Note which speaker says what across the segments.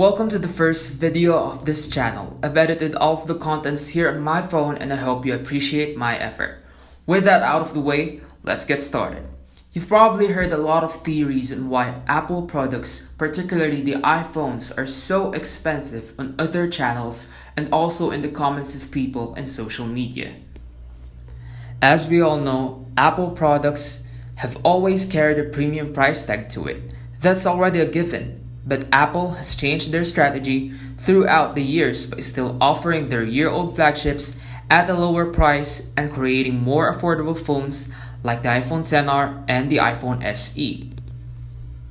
Speaker 1: Welcome to the first video of this channel. I've edited all of the contents here on my phone and I hope you appreciate my effort. With that out of the way, let's get started. You've probably heard a lot of theories on why Apple products, particularly the iPhones, are so expensive on other channels and also in the comments of people in social media. As we all know, Apple products have always carried a premium price tag to it. That's already a given. But Apple has changed their strategy throughout the years by still offering their year-old flagships at a lower price and creating more affordable phones like the iPhone XR and the iPhone SE.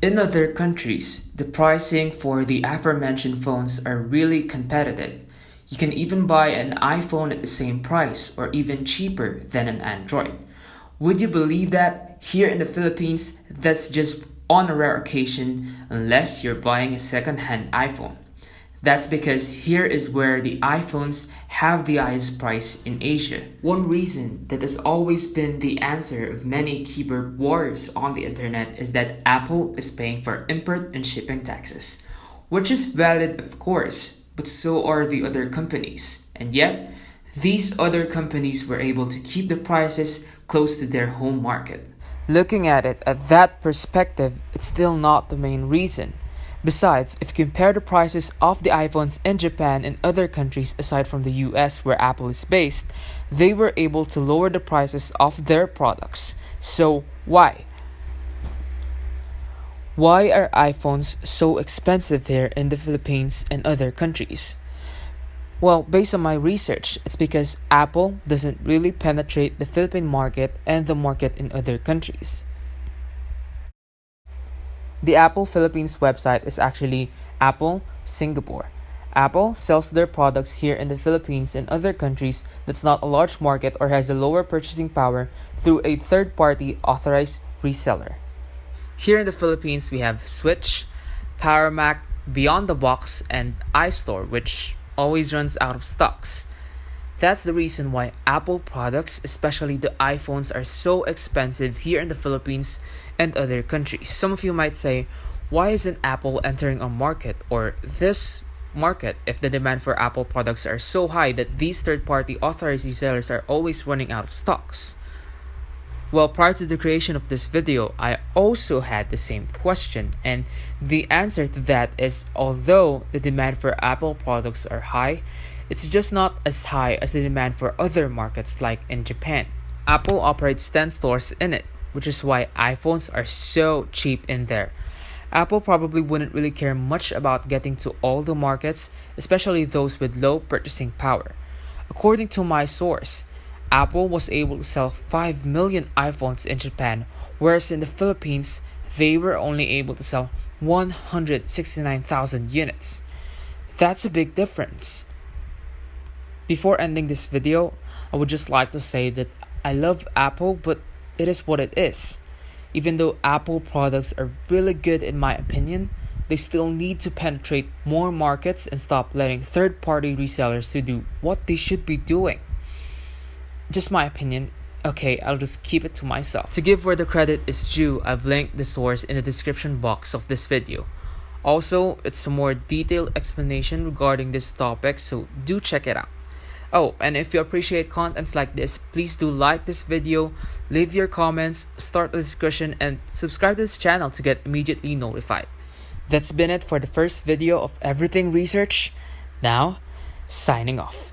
Speaker 1: In other countries, the pricing for the aforementioned phones are really competitive. You can even buy an iPhone at the same price or even cheaper than an Android. Would you believe that? Here in the Philippines, that's just on a rare occasion unless you're buying a second-hand iPhone. That's because here is where the iPhones have the highest price in Asia. One reason that has always been the answer of many keyboard wars on the internet is that Apple is paying for import and shipping taxes, which is valid of course, but so are the other companies. And yet, these other companies were able to keep the prices close to their home market. Looking at it at that perspective, it's still not the main reason. Besides, if you compare the prices of the iPhones in Japan and other countries aside from the US where Apple is based, they were able to lower the prices of their products. So why? Why are iPhones so expensive here in the Philippines and other countries? Well, based on my research, it's because Apple doesn't really penetrate the Philippine market and the market in other countries. The Apple Philippines website is actually Apple Singapore. Apple sells their products here in the Philippines and other countries that's not a large market or has a lower purchasing power through a third-party authorized reseller. Here in the Philippines, we have Switch, Power Mac, Beyond the Box, and iStore, which always runs out of stocks. That's the reason why Apple products, especially the iPhones, are so expensive here in the Philippines and other countries. Some of you might say, why isn't Apple entering a market or this market if the demand for Apple products are so high that these third-party authorized resellers are always running out of stocks? Well, prior to the creation of this video, I also had the same question, and the answer to that is although the demand for Apple products are high, it's just not as high as the demand for other markets like in Japan. Apple operates 10 stores in it, which is why iPhones are so cheap in there. Apple probably wouldn't really care much about getting to all the markets, especially those with low purchasing power. According to my source, Apple was able to sell 5 million iPhones in Japan, whereas in the Philippines, they were only able to sell 169,000 units. That's a big difference. Before ending this video, I would just like to say that I love Apple, but it is what it is. Even though Apple products are really good in my opinion, they still need to penetrate more markets and stop letting third-party resellers to do what they should be doing. Just my opinion. Okay, I'll just keep it to myself. To give where the credit is due, I've linked the source in the description box of this video. Also, it's a more detailed explanation regarding this topic, so do check it out. Oh, and if you appreciate contents like this, please do like this video, leave your comments, start a discussion, and subscribe to this channel to get immediately notified. That's been it for the first video of Everything Research. Now, signing off.